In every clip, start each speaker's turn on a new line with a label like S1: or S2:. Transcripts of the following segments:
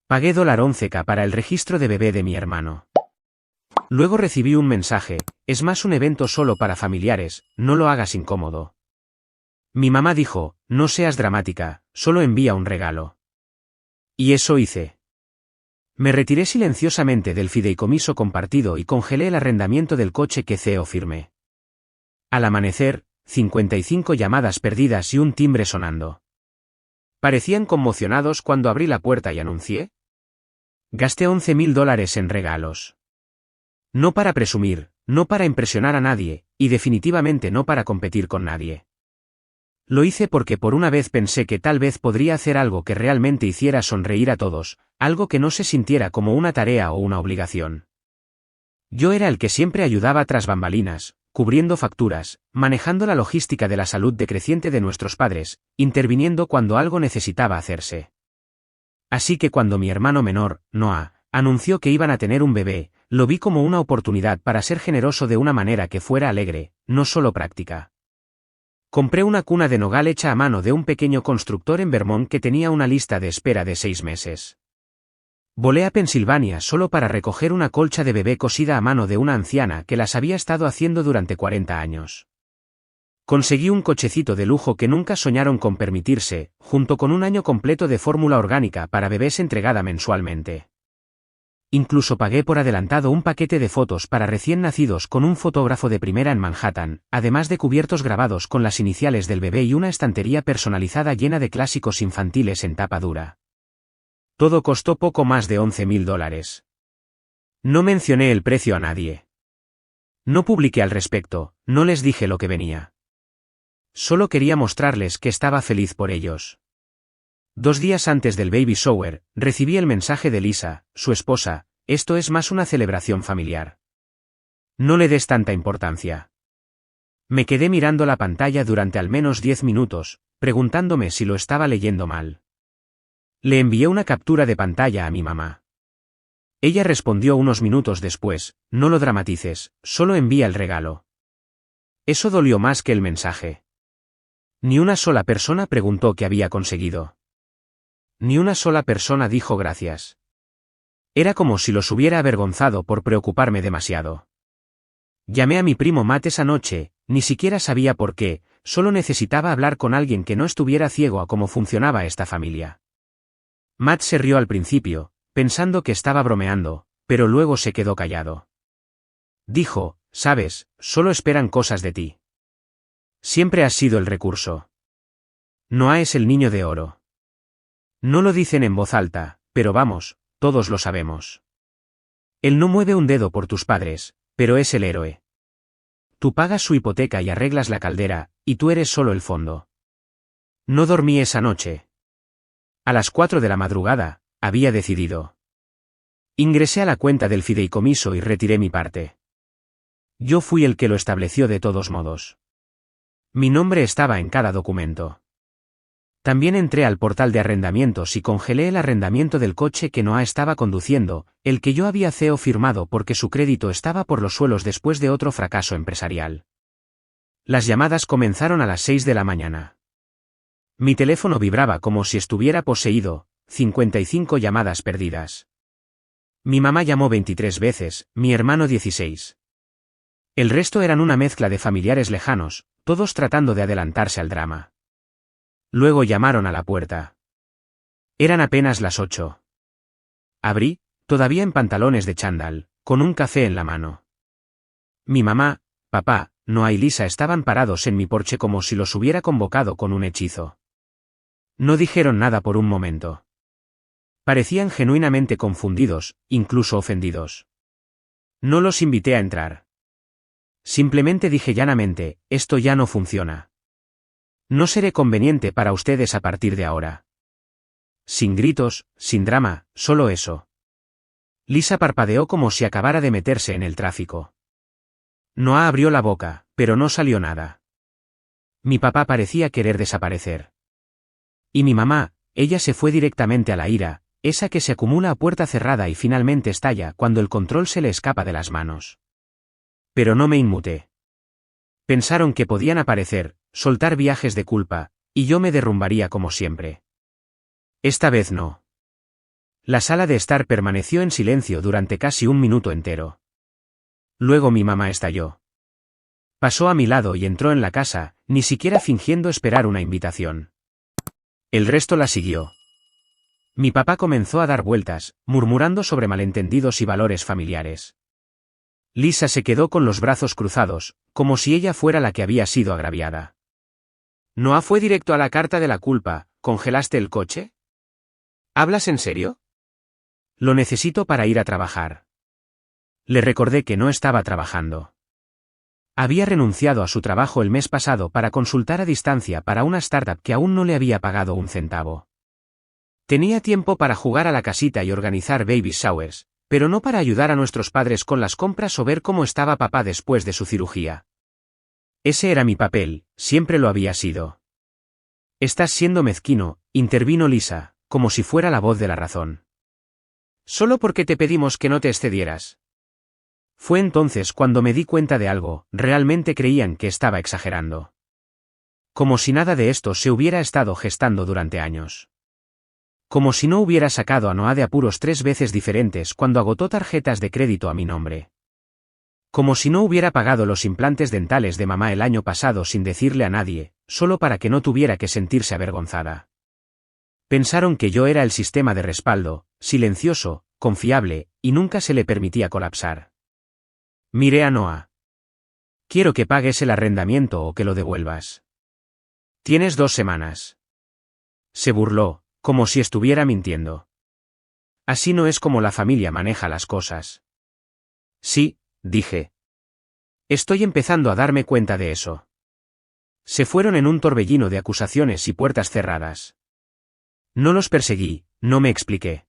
S1: Pagué $11K para el registro de bebé de mi hermano. Luego recibí un mensaje: es más un evento solo para familiares, no lo hagas incómodo. Mi mamá dijo: no seas dramática, solo envía un regalo. Y eso hice. Me retiré silenciosamente del fideicomiso compartido y congelé el arrendamiento del coche que Theo firmé. Al amanecer, 55 llamadas perdidas y un timbre sonando. Parecían conmocionados cuando abrí la puerta y anuncié: gasté $11.000 en regalos. No para presumir, no para impresionar a nadie, y definitivamente no para competir con nadie. Lo hice porque por una vez pensé que tal vez podría hacer algo que realmente hiciera sonreír a todos, algo que no se sintiera como una tarea o una obligación. Yo era el que siempre ayudaba tras bambalinas, cubriendo facturas, manejando la logística de la salud decreciente de nuestros padres, interviniendo cuando algo necesitaba hacerse. Así que cuando mi hermano menor, Noah, anunció que iban a tener un bebé, lo vi como una oportunidad para ser generoso de una manera que fuera alegre, no solo práctica. Compré una cuna de nogal hecha a mano de un pequeño constructor en Vermont que tenía una lista de espera de 6 meses. Volé a Pensilvania solo para recoger una colcha de bebé cosida a mano de una anciana que las había estado haciendo durante 40 años. Conseguí un cochecito de lujo que nunca soñaron con permitirse, junto con un año completo de fórmula orgánica para bebés entregada mensualmente. Incluso pagué por adelantado un paquete de fotos para recién nacidos con un fotógrafo de primera en Manhattan, además de cubiertos grabados con las iniciales del bebé y una estantería personalizada llena de clásicos infantiles en tapa dura. Todo costó poco más de $11.000. No mencioné el precio a nadie. No publiqué al respecto, no les dije lo que venía. Solo quería mostrarles que estaba feliz por ellos. 2 días antes del baby shower, recibí el mensaje de Lisa, su esposa: esto es más una celebración familiar. No le des tanta importancia. Me quedé mirando la pantalla durante al menos 10 minutos, preguntándome si lo estaba leyendo mal. Le envié una captura de pantalla a mi mamá. Ella respondió unos minutos después: no lo dramatices, solo envía el regalo. Eso dolió más que el mensaje. Ni una sola persona preguntó qué había conseguido. Ni una sola persona dijo gracias. Era como si los hubiera avergonzado por preocuparme demasiado. Llamé a mi primo Matt esa noche, ni siquiera sabía por qué, solo necesitaba hablar con alguien que no estuviera ciego a cómo funcionaba esta familia. Matt se rió al principio, pensando que estaba bromeando, pero luego se quedó callado. Dijo: sabes, solo esperan cosas de ti. Siempre has sido el recurso. Noah es el niño de oro. No lo dicen en voz alta, pero vamos, todos lo sabemos. Él no mueve un dedo por tus padres, pero es el héroe. Tú pagas su hipoteca y arreglas la caldera, y tú eres solo el fondo. No dormí esa noche. A las 4 de la madrugada, había decidido. Ingresé a la cuenta del fideicomiso y retiré mi parte. Yo fui el que lo estableció de todos modos. Mi nombre estaba en cada documento. También entré al portal de arrendamientos y congelé el arrendamiento del coche que Noah estaba conduciendo, el que yo había firmado porque su crédito estaba por los suelos después de otro fracaso empresarial. Las llamadas comenzaron a las 6 de la mañana. Mi teléfono vibraba como si estuviera poseído, 55 llamadas perdidas. Mi mamá llamó 23 veces, mi hermano 16. El resto eran una mezcla de familiares lejanos, todos tratando de adelantarse al drama. Luego llamaron a la puerta. Eran apenas las 8. Abrí, todavía en pantalones de chándal, con un café en la mano. Mi mamá, papá, Noah y Lisa estaban parados en mi porche como si los hubiera convocado con un hechizo. No dijeron nada por un momento. Parecían genuinamente confundidos, incluso ofendidos. No los invité a entrar. Simplemente dije llanamente: esto ya no funciona. No seré conveniente para ustedes a partir de ahora. Sin gritos, sin drama, solo eso. Lisa parpadeó como si acabara de meterse en el tráfico. Noah abrió la boca, pero no salió nada. Mi papá parecía querer desaparecer. Y mi mamá, ella se fue directamente a la ira, esa que se acumula a puerta cerrada y finalmente estalla cuando el control se le escapa de las manos. Pero no me inmuté. Pensaron que podían aparecer, soltar viajes de culpa, y yo me derrumbaría como siempre. Esta vez no. La sala de estar permaneció en silencio durante casi un minuto entero. Luego mi mamá estalló. Pasó a mi lado y entró en la casa, ni siquiera fingiendo esperar una invitación. El resto la siguió. Mi papá comenzó a dar vueltas, murmurando sobre malentendidos y valores familiares. Lisa se quedó con los brazos cruzados, como si ella fuera la que había sido agraviada. ¿Noah fue directo a la carta de la culpa? ¿Congelaste el coche? ¿Hablas en serio? Lo necesito para ir a trabajar. Le recordé que no estaba trabajando. Había renunciado a su trabajo el mes pasado para consultar a distancia para una startup que aún no le había pagado un centavo. Tenía tiempo para jugar a la casita y organizar baby showers, pero no para ayudar a nuestros padres con las compras o ver cómo estaba papá después de su cirugía. Ese era mi papel, siempre lo había sido. Estás siendo mezquino, intervino Lisa, como si fuera la voz de la razón. Solo porque te pedimos que no te excedieras. Fue entonces cuando me di cuenta de algo, realmente creían que estaba exagerando. Como si nada de esto se hubiera estado gestando durante años. Como si no hubiera sacado a Noah de apuros 3 veces diferentes cuando agotó tarjetas de crédito a mi nombre. Como si no hubiera pagado los implantes dentales de mamá el año pasado sin decirle a nadie, solo para que no tuviera que sentirse avergonzada. Pensaron que yo era el sistema de respaldo, silencioso, confiable, y nunca se le permitía colapsar. Miré a Noah. Quiero que pagues el arrendamiento o que lo devuelvas. Tienes 2 semanas. Se burló, como si estuviera mintiendo. Así no es como la familia maneja las cosas. Sí, dije. Estoy empezando a darme cuenta de eso. Se fueron en un torbellino de acusaciones y puertas cerradas. No los perseguí, no me expliqué.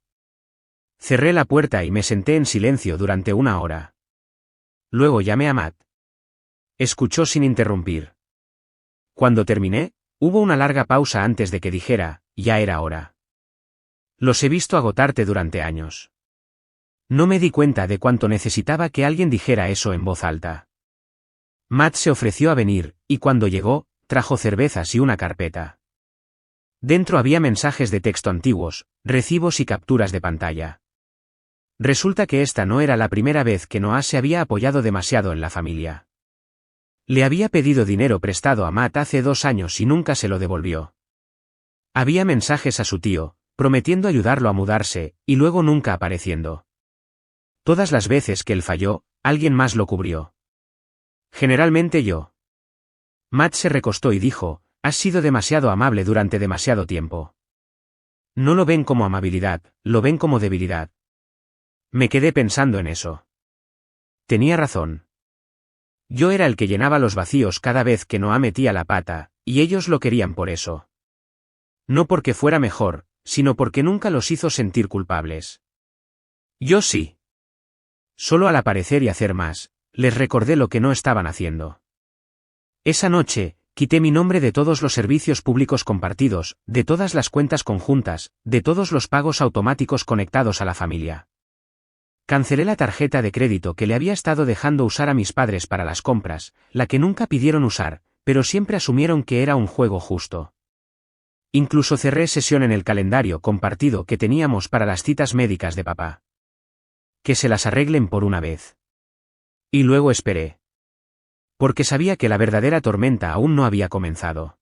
S1: Cerré la puerta y me senté en silencio durante 1 hora. Luego llamé a Matt. Escuchó sin interrumpir. Cuando terminé, hubo una larga pausa antes de que dijera, ya era hora. Los he visto agotarte durante años. No me di cuenta de cuánto necesitaba que alguien dijera eso en voz alta. Matt se ofreció a venir, y cuando llegó, trajo cervezas y una carpeta. Dentro había mensajes de texto antiguos, recibos y capturas de pantalla. Resulta que esta no era la primera vez que Noah se había apoyado demasiado en la familia. Le había pedido dinero prestado a Matt hace 2 años y nunca se lo devolvió. Había mensajes a su tío, prometiendo ayudarlo a mudarse, y luego nunca apareciendo. Todas las veces que él falló, alguien más lo cubrió. Generalmente yo. Matt se recostó y dijo, has sido demasiado amable durante demasiado tiempo. No lo ven como amabilidad, lo ven como debilidad. Me quedé pensando en eso. Tenía razón. Yo era el que llenaba los vacíos cada vez que Noah metía la pata, y ellos lo querían por eso. No porque fuera mejor, sino porque nunca los hizo sentir culpables. Yo sí. Solo al aparecer y hacer más, les recordé lo que no estaban haciendo. Esa noche, quité mi nombre de todos los servicios públicos compartidos, de todas las cuentas conjuntas, de todos los pagos automáticos conectados a la familia. Cancelé la tarjeta de crédito que le había estado dejando usar a mis padres para las compras, la que nunca pidieron usar, pero siempre asumieron que era un juego justo. Incluso cerré sesión en el calendario compartido que teníamos para las citas médicas de papá. Que se las arreglen por una vez. Y luego esperé. Porque sabía que la verdadera tormenta aún no había comenzado.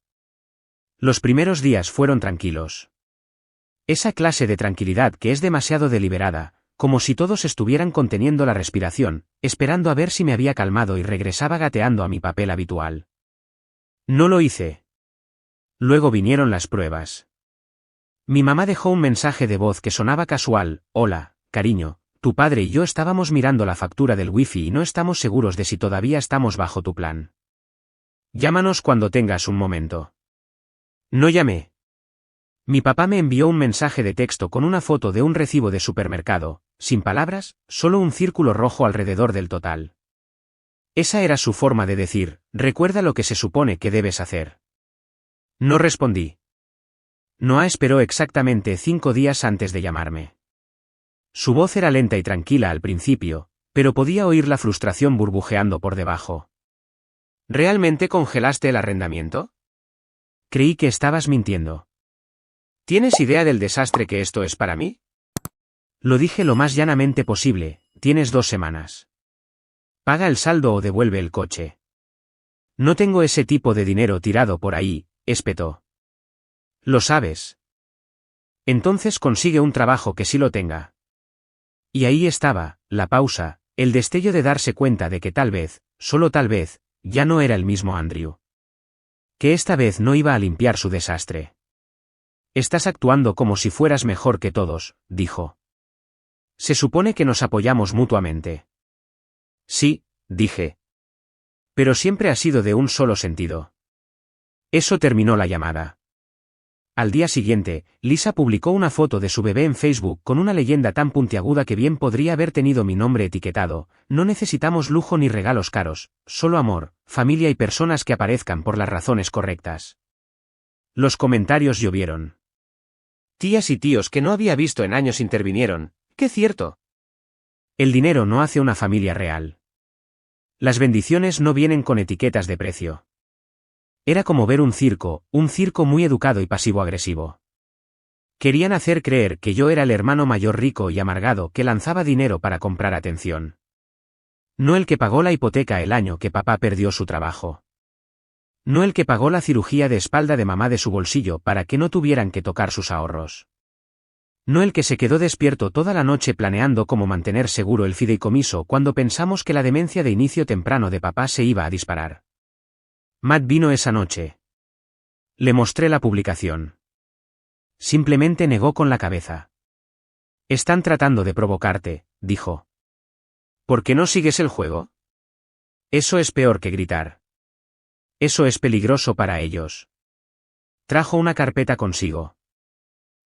S1: Los primeros días fueron tranquilos. Esa clase de tranquilidad que es demasiado deliberada, como si todos estuvieran conteniendo la respiración, esperando a ver si me había calmado y regresaba gateando a mi papel habitual. No lo hice. Luego vinieron las pruebas. Mi mamá dejó un mensaje de voz que sonaba casual, hola, cariño, tu padre y yo estábamos mirando la factura del wifi y no estamos seguros de si todavía estamos bajo tu plan. Llámanos cuando tengas un momento. No llamé. Mi papá me envió un mensaje de texto con una foto de un recibo de supermercado, sin palabras, solo un círculo rojo alrededor del total. Esa era su forma de decir, recuerda lo que se supone que debes hacer. No respondí. Noah esperó exactamente 5 días antes de llamarme. Su voz era lenta y tranquila al principio, pero podía oír la frustración burbujeando por debajo. ¿Realmente congelaste el arrendamiento? Creí que estabas mintiendo. ¿Tienes idea del desastre que esto es para mí? Lo dije lo más llanamente posible, tienes 2 semanas. Paga el saldo o devuelve el coche. No tengo ese tipo de dinero tirado por ahí, espetó. Lo sabes. Entonces consigue un trabajo que sí lo tenga. Y ahí estaba, la pausa, el destello de darse cuenta de que tal vez, solo tal vez, ya no era el mismo Andrew. Que esta vez no iba a limpiar su desastre. Estás actuando como si fueras mejor que todos, dijo. Se supone que nos apoyamos mutuamente. Sí, dije. Pero siempre ha sido de un solo sentido. Eso terminó la llamada. Al día siguiente, Lisa publicó una foto de su bebé en Facebook con una leyenda tan puntiaguda que bien podría haber tenido mi nombre etiquetado: no necesitamos lujo ni regalos caros, solo amor, familia y personas que aparezcan por las razones correctas. Los comentarios llovieron. Tías y tíos que no había visto en años intervinieron: ¡qué cierto! El dinero no hace una familia real. Las bendiciones no vienen con etiquetas de precio. Era como ver un circo muy educado y pasivo-agresivo. Querían hacer creer que yo era el hermano mayor rico y amargado que lanzaba dinero para comprar atención. No el que pagó la hipoteca el año que papá perdió su trabajo. No el que pagó la cirugía de espalda de mamá de su bolsillo para que no tuvieran que tocar sus ahorros. No el que se quedó despierto toda la noche planeando cómo mantener seguro el fideicomiso cuando pensamos que la demencia de inicio temprano de papá se iba a disparar. Matt vino esa noche. Le mostré la publicación. Simplemente negó con la cabeza. Están tratando de provocarte, dijo. ¿Por qué no sigues el juego? Eso es peor que gritar. Eso es peligroso para ellos. Trajo una carpeta consigo.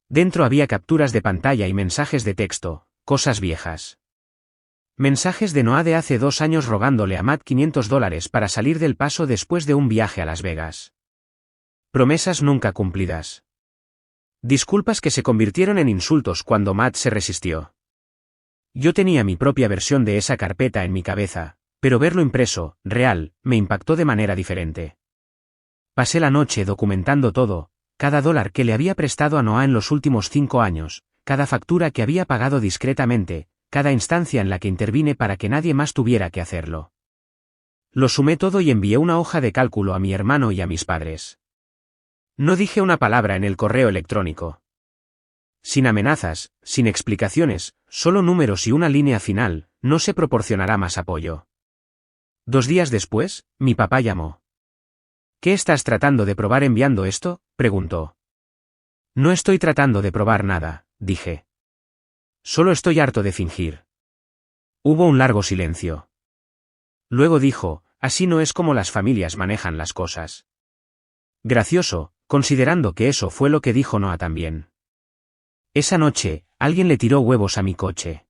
S1: Dentro había capturas de pantalla y mensajes de texto, cosas viejas. Mensajes de Noah de hace 2 años rogándole a Matt $500 para salir del paso después de un viaje a Las Vegas. Promesas nunca cumplidas. Disculpas que se convirtieron en insultos cuando Matt se resistió. Yo tenía mi propia versión de esa carpeta en mi cabeza, pero verlo impreso, real, me impactó de manera diferente. Pasé la noche documentando todo, cada dólar que le había prestado a Noah en los últimos 5 años, cada factura que había pagado discretamente, cada instancia en la que intervine para que nadie más tuviera que hacerlo. Lo sumé todo y envié una hoja de cálculo a mi hermano y a mis padres. No dije una palabra en el correo electrónico. Sin amenazas, sin explicaciones, solo números y una línea final: no se proporcionará más apoyo. 2 días después, mi papá llamó. ¿Qué estás tratando de probar enviando esto?, preguntó. No estoy tratando de probar nada, dije. Solo estoy harto de fingir. Hubo un largo silencio. Luego dijo: así no es como las familias manejan las cosas. Gracioso, considerando que eso fue lo que dijo Noah también. Esa noche, alguien le tiró huevos a mi coche.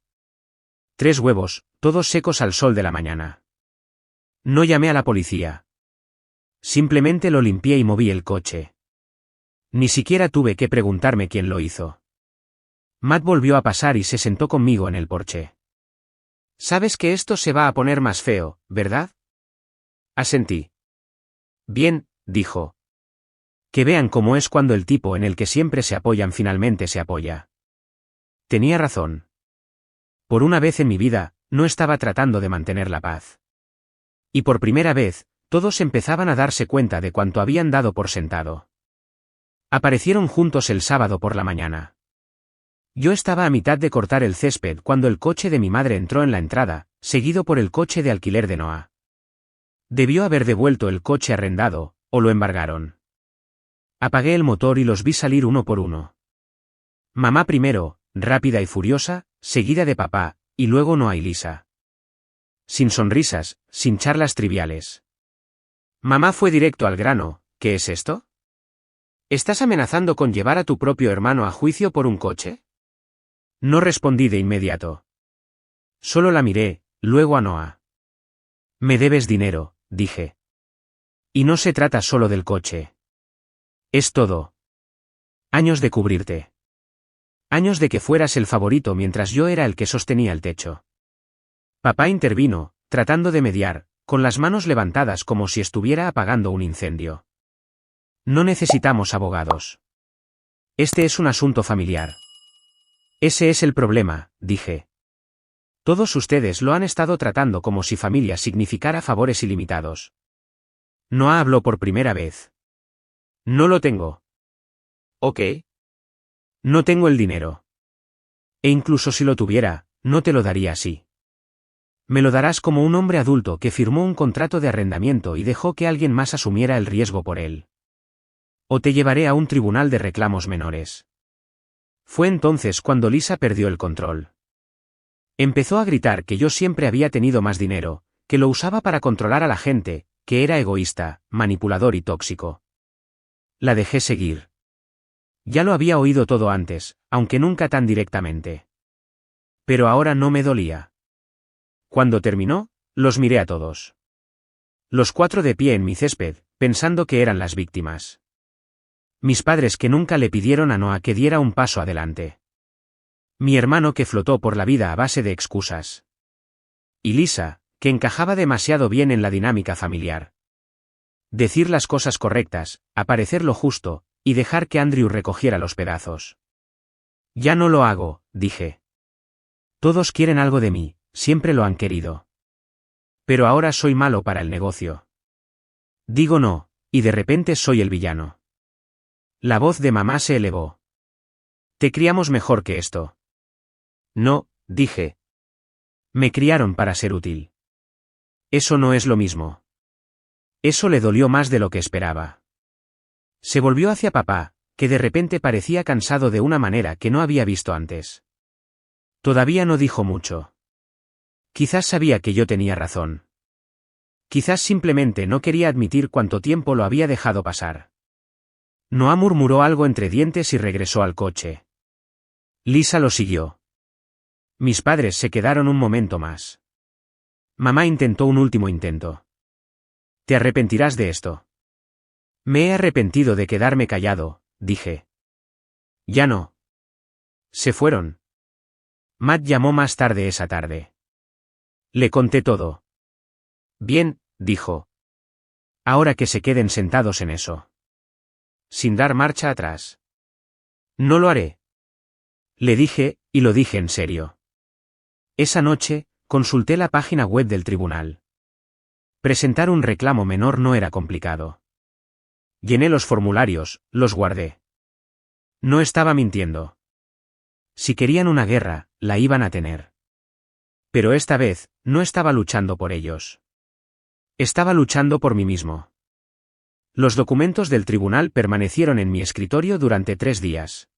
S1: 3 huevos, todos secos al sol de la mañana. No llamé a la policía. Simplemente lo limpié y moví el coche. Ni siquiera tuve que preguntarme quién lo hizo. Matt volvió a pasar y se sentó conmigo en el porche. Sabes que esto se va a poner más feo, ¿verdad? Asentí. Bien, dijo. Que vean cómo es cuando el tipo en el que siempre se apoyan finalmente se apoya. Tenía razón. Por una vez en mi vida, no estaba tratando de mantener la paz. Y por primera vez, todos empezaban a darse cuenta de cuánto habían dado por sentado. Aparecieron juntos el sábado por la mañana. Yo estaba a mitad de cortar el césped cuando el coche de mi madre entró en la entrada, seguido por el coche de alquiler de Noah. Debió haber devuelto el coche arrendado, o lo embargaron. Apagué el motor y los vi salir uno por uno. Mamá primero, rápida y furiosa, seguida de papá, y luego Noah y Lisa. Sin sonrisas, sin charlas triviales. Mamá fue directo al grano: ¿qué es esto? ¿Estás amenazando con llevar a tu propio hermano a juicio por un coche? No respondí de inmediato. Solo la miré, luego a Noah. Me debes dinero, dije. Y no se trata solo del coche. Es todo. Años de cubrirte. Años de que fueras el favorito mientras yo era el que sostenía el techo. Papá intervino, tratando de mediar, con las manos levantadas como si estuviera apagando un incendio. No necesitamos abogados. Este es un asunto familiar. Ese es el problema, dije. Todos ustedes lo han estado tratando como si familia significara favores ilimitados. Noah habló por primera vez. No lo tengo.
S2: Ok.
S1: No tengo el dinero. E incluso si lo tuviera, no te lo daría así. Me lo darás como un hombre adulto que firmó un contrato de arrendamiento y dejó que alguien más asumiera el riesgo por él. O te llevaré a un tribunal de reclamos menores. Fue entonces cuando Lisa perdió el control. Empezó a gritar que yo siempre había tenido más dinero, que lo usaba para controlar a la gente, que era egoísta, manipulador y tóxico. La dejé seguir. Ya lo había oído todo antes, aunque nunca tan directamente. Pero ahora no me dolía. Cuando terminó, los miré a todos. Los cuatro de pie en mi césped, pensando que eran las víctimas. Mis padres que nunca le pidieron a Noah que diera un paso adelante. Mi hermano que flotó por la vida a base de excusas. Y Lisa, que encajaba demasiado bien en la dinámica familiar. Decir las cosas correctas, aparecer lo justo, y dejar que Andrew recogiera los pedazos. Ya no lo hago, dije. Todos quieren algo de mí, siempre lo han querido. Pero ahora soy malo para el negocio. Digo no, y de repente soy el villano. La voz de mamá se elevó. Te criamos mejor que esto. No, dije. Me criaron para ser útil. Eso no es lo mismo. Eso le dolió más de lo que esperaba. Se volvió hacia papá, que de repente parecía cansado de una manera que no había visto antes. Todavía no dijo mucho. Quizás sabía que yo tenía razón. Quizás simplemente no quería admitir cuánto tiempo lo había dejado pasar. Noah murmuró algo entre dientes y regresó al coche. Lisa lo siguió. Mis padres se quedaron un momento más. Mamá intentó un último intento. Te arrepentirás de esto. Me he arrepentido de quedarme callado, dije. Ya no. Se fueron. Matt llamó más tarde esa tarde. Le conté todo. Bien, dijo. Ahora que se queden sentados en eso. Sin dar marcha atrás. No lo haré. Le dije, y lo dije en serio. Esa noche, consulté la página web del tribunal. Presentar un reclamo menor no era complicado. Llené los formularios, los guardé. No estaba mintiendo. Si querían una guerra, la iban a tener. Pero esta vez, no estaba luchando por ellos. Estaba luchando por mí mismo. Los documentos del tribunal permanecieron en mi escritorio durante 3 días.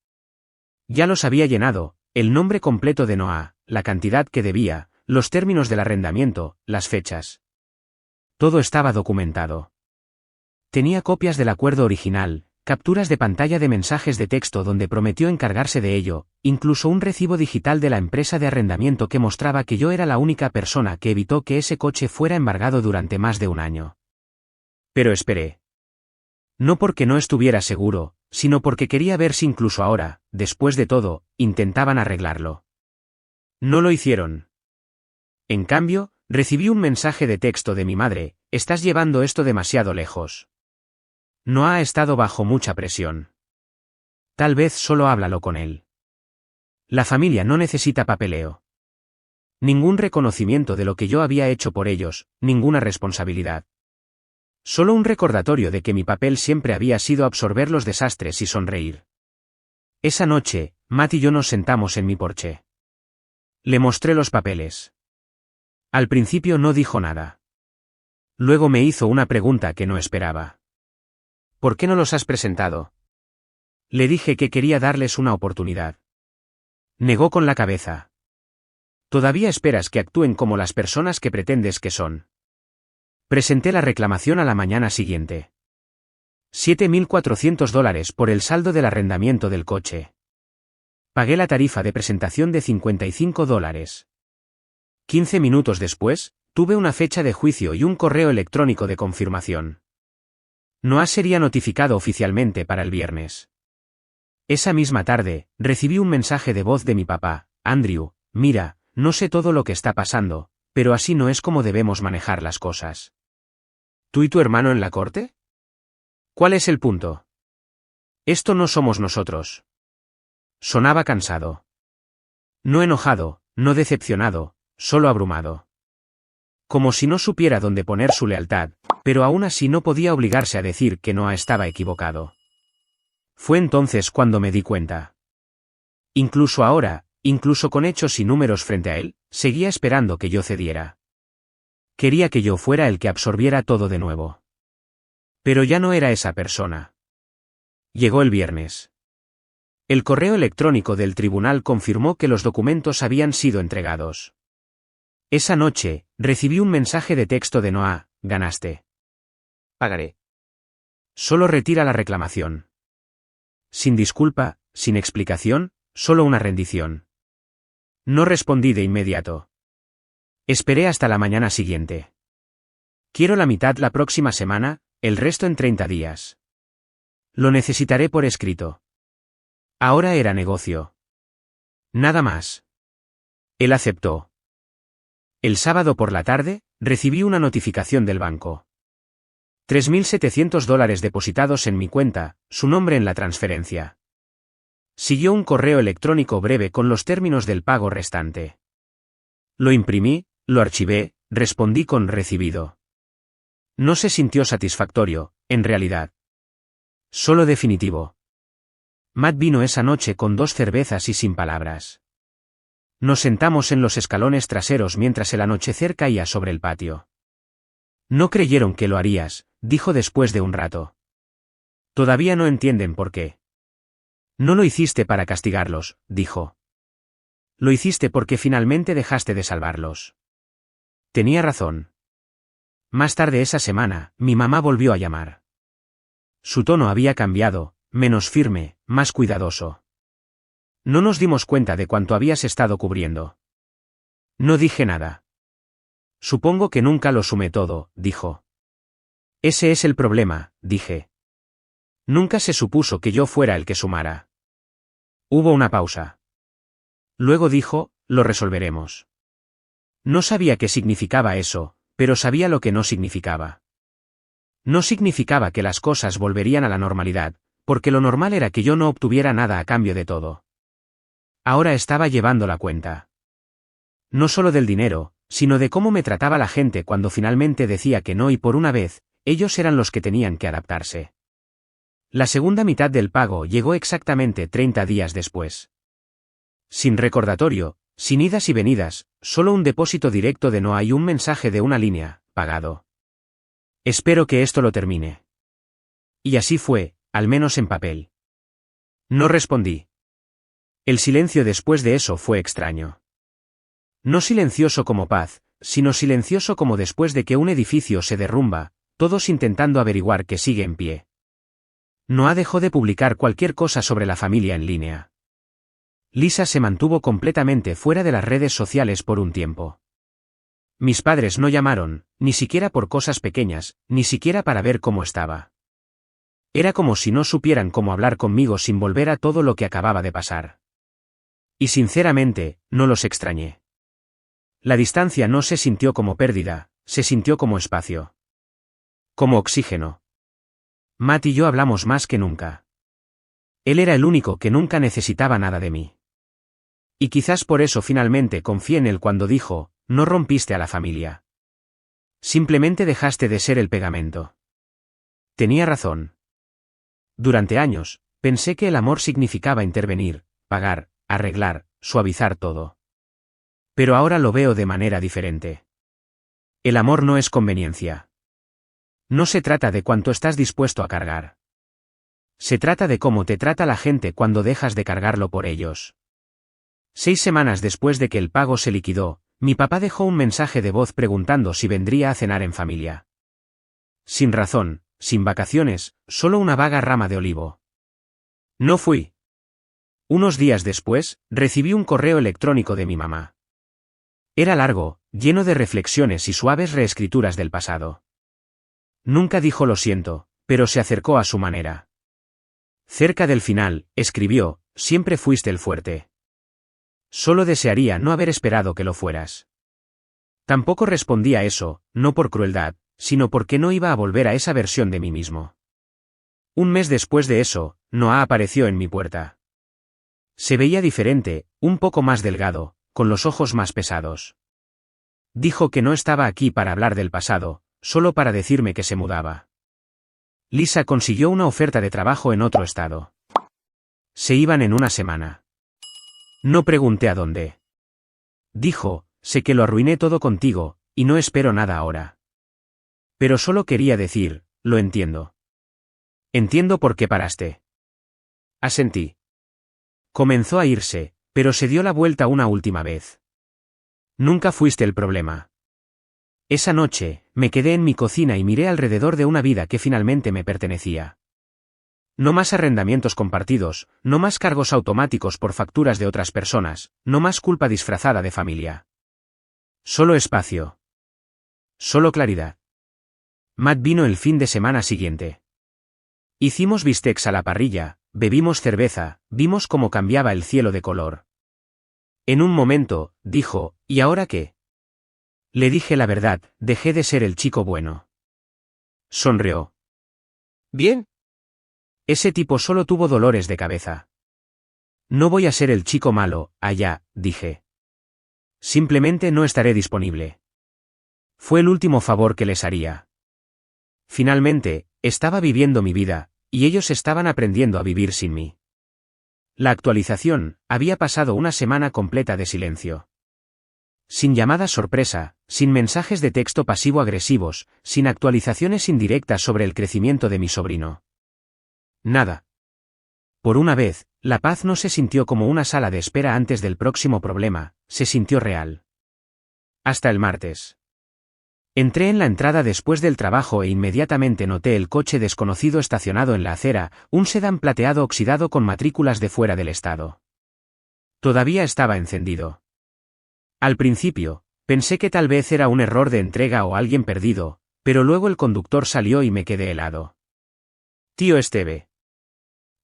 S1: Ya los había llenado, el nombre completo de Noah, la cantidad que debía, los términos del arrendamiento, las fechas. Todo estaba documentado. Tenía copias del acuerdo original, capturas de pantalla de mensajes de texto donde prometió encargarse de ello, incluso un recibo digital de la empresa de arrendamiento que mostraba que yo era la única persona que evitó que ese coche fuera embargado durante más de un año. Pero esperé. No porque no estuviera seguro, sino porque quería ver si incluso ahora, después de todo, intentaban arreglarlo. No lo hicieron. En cambio, recibí un mensaje de texto de mi madre: estás llevando esto demasiado lejos. No ha estado bajo mucha presión. Tal vez solo háblalo con él. La familia no necesita papeleo. Ningún reconocimiento de lo que yo había hecho por ellos, ninguna responsabilidad. Solo un recordatorio de que mi papel siempre había sido absorber los desastres y sonreír. Esa noche, Matt y yo nos sentamos en mi porche. Le mostré los papeles. Al principio no dijo nada. Luego me hizo una pregunta que no esperaba. ¿Por qué no los has presentado? Le dije que quería darles una oportunidad. Negó con la cabeza. Todavía esperas que actúen como las personas que pretendes que son. Presenté la reclamación a la mañana siguiente. $7,400 por el saldo del arrendamiento del coche. Pagué la tarifa de presentación de $55. 15 minutos después, tuve una fecha de juicio y un correo electrónico de confirmación. Noah sería notificado oficialmente para el viernes. Esa misma tarde, recibí un mensaje de voz de mi papá: Andrew, mira, no sé todo lo que está pasando, pero así no es como debemos manejar las cosas. ¿Tú y tu hermano en la corte? ¿Cuál es el punto? Esto no somos nosotros. Sonaba cansado. No enojado, no decepcionado, solo abrumado. Como si no supiera dónde poner su lealtad, pero aún así no podía obligarse a decir que Noah estaba equivocado. Fue entonces cuando me di cuenta. Incluso ahora, incluso con hechos y números frente a él, seguía esperando que yo cediera. Quería que yo fuera el que absorbiera todo de nuevo. Pero ya no era esa persona. Llegó el viernes. El correo electrónico del tribunal confirmó que los documentos habían sido entregados. Esa noche, recibí un mensaje de texto de Noah: ganaste. Pagaré. Solo retira la reclamación. Sin disculpa, sin explicación, solo una rendición. No respondí de inmediato. Esperé hasta la mañana siguiente. Quiero la mitad la próxima semana, el resto en 30 días. Lo necesitaré por escrito. Ahora era negocio. Nada más. Él aceptó. El sábado por la tarde, recibí una notificación del banco. $3.700 depositados en mi cuenta, su nombre en la transferencia. Siguió un correo electrónico breve con los términos del pago restante. Lo imprimí, lo archivé, respondí con recibido. No se sintió satisfactorio, en realidad. Solo definitivo. Matt vino esa noche con 2 cervezas y sin palabras. Nos sentamos en los escalones traseros mientras el anochecer caía sobre el patio. No creyeron que lo harías, dijo después de un rato. Todavía no entienden por qué. No lo hiciste para castigarlos, dijo. Lo hiciste porque finalmente dejaste de salvarlos. Tenía razón. Más tarde esa semana, mi mamá volvió a llamar. Su tono había cambiado, menos firme, más cuidadoso. No nos dimos cuenta de cuánto habías estado cubriendo. No dije nada. Supongo que nunca lo sumé todo, dijo. Ese es el problema, dije. Nunca se supuso que yo fuera el que sumara. Hubo una pausa. Luego dijo: lo resolveremos. No sabía qué significaba eso, pero sabía lo que no significaba. No significaba que las cosas volverían a la normalidad, porque lo normal era que yo no obtuviera nada a cambio de todo. Ahora estaba llevando la cuenta. No solo del dinero, sino de cómo me trataba la gente cuando finalmente decía que no, y por una vez, ellos eran los que tenían que adaptarse. La segunda mitad del pago llegó exactamente 30 días después. Sin recordatorio, sin idas y venidas, solo un depósito directo de Noah y un mensaje de una línea: pagado. Espero que esto lo termine. Y así fue, al menos en papel. No respondí. El silencio después de eso fue extraño. No silencioso como paz, sino silencioso como después de que un edificio se derrumba, todos intentando averiguar que sigue en pie. Noah dejó de publicar cualquier cosa sobre la familia en línea. Lisa se mantuvo completamente fuera de las redes sociales por un tiempo. Mis padres no llamaron, ni siquiera por cosas pequeñas, ni siquiera para ver cómo estaba. Era como si no supieran cómo hablar conmigo sin volver a todo lo que acababa de pasar. Y sinceramente, no los extrañé. La distancia no se sintió como pérdida, se sintió como espacio. Como oxígeno. Matt y yo hablamos más que nunca. Él era el único que nunca necesitaba nada de mí. Y quizás por eso finalmente confié en él cuando dijo: no rompiste a la familia. Simplemente dejaste de ser el pegamento. Tenía razón. Durante años, pensé que el amor significaba intervenir, pagar, arreglar, suavizar todo. Pero ahora lo veo de manera diferente. El amor no es conveniencia. No se trata de cuánto estás dispuesto a cargar. Se trata de cómo te trata la gente cuando dejas de cargarlo por ellos. 6 semanas después de que el pago se liquidó, mi papá dejó un mensaje de voz preguntando si vendría a cenar en familia. Sin razón, sin vacaciones, solo una vaga rama de olivo. No fui. Unos días después, recibí un correo electrónico de mi mamá. Era largo, lleno de reflexiones y suaves reescrituras del pasado. Nunca dijo lo siento, pero se acercó a su manera. Cerca del final, escribió: siempre fuiste el fuerte. Solo desearía no haber esperado que lo fueras. Tampoco respondí a eso, no por crueldad, sino porque no iba a volver a esa versión de mí mismo. Un mes después de eso, Noah apareció en mi puerta. Se veía diferente, un poco más delgado, con los ojos más pesados. Dijo que no estaba aquí para hablar del pasado, solo para decirme que se mudaba. Lisa consiguió una oferta de trabajo en otro estado. Se iban en una semana. No pregunté a dónde. Dijo, sé que lo arruiné todo contigo, y no espero nada ahora. Pero solo quería decir, lo entiendo. Entiendo por qué paraste. Asentí. Comenzó a irse, pero se dio la vuelta una última vez. Nunca fuiste el problema. Esa noche, me quedé en mi cocina y miré alrededor de una vida que finalmente me pertenecía. No más arrendamientos compartidos, no más cargos automáticos por facturas de otras personas, no más culpa disfrazada de familia. Solo espacio. Solo claridad. Matt vino el fin de semana siguiente. Hicimos bistecs a la parrilla, bebimos cerveza, vimos cómo cambiaba el cielo de color. En un momento, dijo, ¿y ahora qué? Le dije la verdad, dejé de ser el chico bueno. Sonrió. Bien. Ese tipo solo tuvo dolores de cabeza. No voy a ser el chico malo, allá, dije. Simplemente no estaré disponible. Fue el último favor que les haría. Finalmente, estaba viviendo mi vida, y ellos estaban aprendiendo a vivir sin mí. La actualización, había pasado una semana completa de silencio. Sin llamadas sorpresa, sin mensajes de texto pasivo-agresivos, sin actualizaciones indirectas sobre el crecimiento de mi sobrino. Nada. Por una vez, la paz no se sintió como una sala de espera antes del próximo problema, se sintió real. Hasta el martes. Entré en la entrada después del trabajo e inmediatamente noté el coche desconocido estacionado en la acera, un sedán plateado oxidado con matrículas de fuera del estado. Todavía estaba encendido. Al principio, pensé que tal vez era un error de entrega o alguien perdido, pero luego el conductor salió y me quedé helado. Tío Esteve.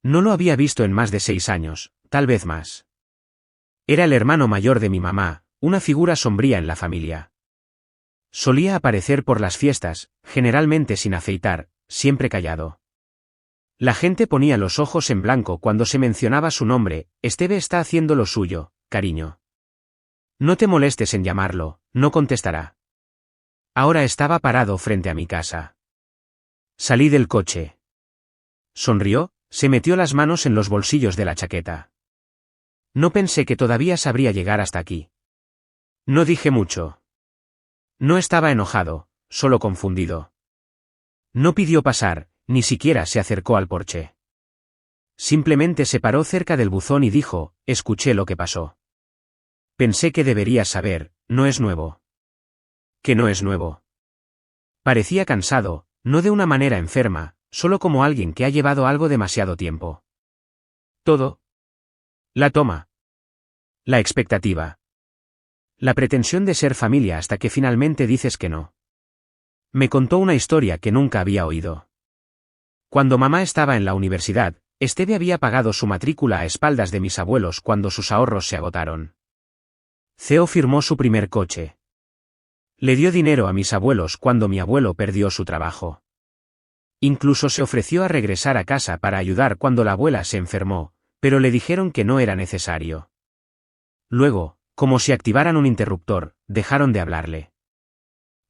S1: No lo había visto en más de 6 años, tal vez más. Era el hermano mayor de mi mamá, una figura sombría en la familia. Solía aparecer por las fiestas, generalmente sin afeitar, siempre callado. La gente ponía los ojos en blanco cuando se mencionaba su nombre. Esteve está haciendo lo suyo, cariño. No te molestes en llamarlo, no contestará. Ahora estaba parado frente a mi casa. Salí del coche. Sonrió, se metió las manos en los bolsillos de la chaqueta. No pensé que todavía sabría llegar hasta aquí. No dije mucho. No estaba enojado, solo confundido. No pidió pasar, ni siquiera se acercó al porche. Simplemente se paró cerca del buzón y dijo, escuché lo que pasó. Pensé que deberías saber, no es nuevo. ¿Que no es nuevo? Parecía cansado, no de una manera enferma, solo como alguien que ha llevado algo demasiado tiempo. Todo. La toma. La expectativa. La pretensión de ser familia hasta que finalmente dices que no. Me contó una historia que nunca había oído. Cuando mamá estaba en la universidad, Esteve había pagado su matrícula a espaldas de mis abuelos cuando sus ahorros se agotaron. Theo firmó su primer coche. Le dio dinero a mis abuelos cuando mi abuelo perdió su trabajo. Incluso se ofreció a regresar a casa para ayudar cuando la abuela se enfermó, pero le dijeron que no era necesario. Luego, como si activaran un interruptor, dejaron de hablarle.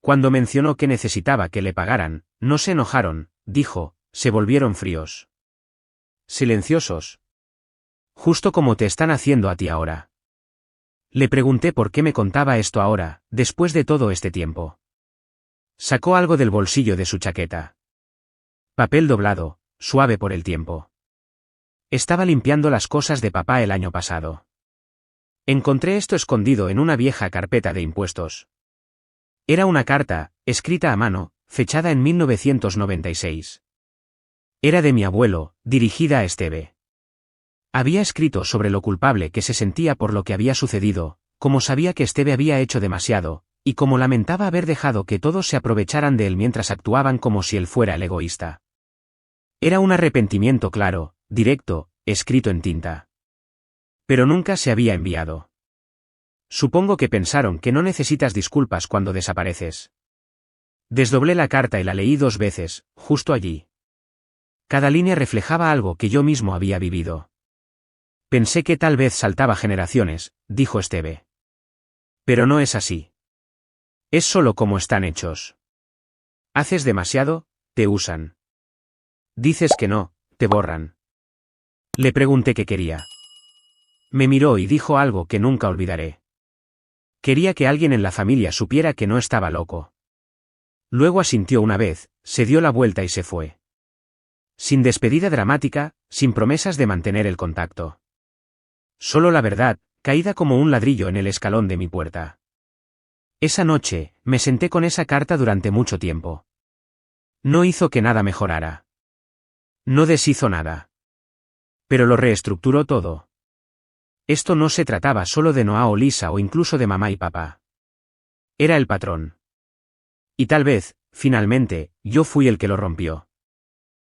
S1: Cuando mencionó que necesitaba que le pagaran, no se enojaron, dijo, se volvieron fríos. Silenciosos. Justo como te están haciendo a ti ahora. Le pregunté por qué me contaba esto ahora, después de todo este tiempo. Sacó algo del bolsillo de su chaqueta. Papel doblado, suave por el tiempo. Estaba limpiando las cosas de papá el año pasado. Encontré esto escondido en una vieja carpeta de impuestos. Era una carta, escrita a mano, fechada en 1996. Era de mi abuelo, dirigida a Esteve. Había escrito sobre lo culpable que se sentía por lo que había sucedido, como sabía que Esteve había hecho demasiado, y como lamentaba haber dejado que todos se aprovecharan de él mientras actuaban como si él fuera el egoísta. Era un arrepentimiento claro, directo, escrito en tinta. Pero nunca se había enviado. Supongo que pensaron que no necesitas disculpas cuando desapareces. Desdoblé la carta y la leí 2 veces, justo allí. Cada línea reflejaba algo que yo mismo había vivido. Pensé que tal vez saltaba generaciones, dijo Esteve. Pero no es así. Es solo como están hechos. Haces demasiado, te usan. Dices que no, te borran. Le pregunté qué quería. Me miró y dijo algo que nunca olvidaré. Quería que alguien en la familia supiera que no estaba loco. Luego asintió una vez, se dio la vuelta y se fue. Sin despedida dramática, sin promesas de mantener el contacto. Solo la verdad, caída como un ladrillo en el escalón de mi puerta. Esa noche, me senté con esa carta durante mucho tiempo. No hizo que nada mejorara. No deshizo nada. Pero lo reestructuró todo. Esto no se trataba solo de Noah o Lisa o incluso de mamá y papá. Era el patrón. Y tal vez, finalmente, yo fui el que lo rompió.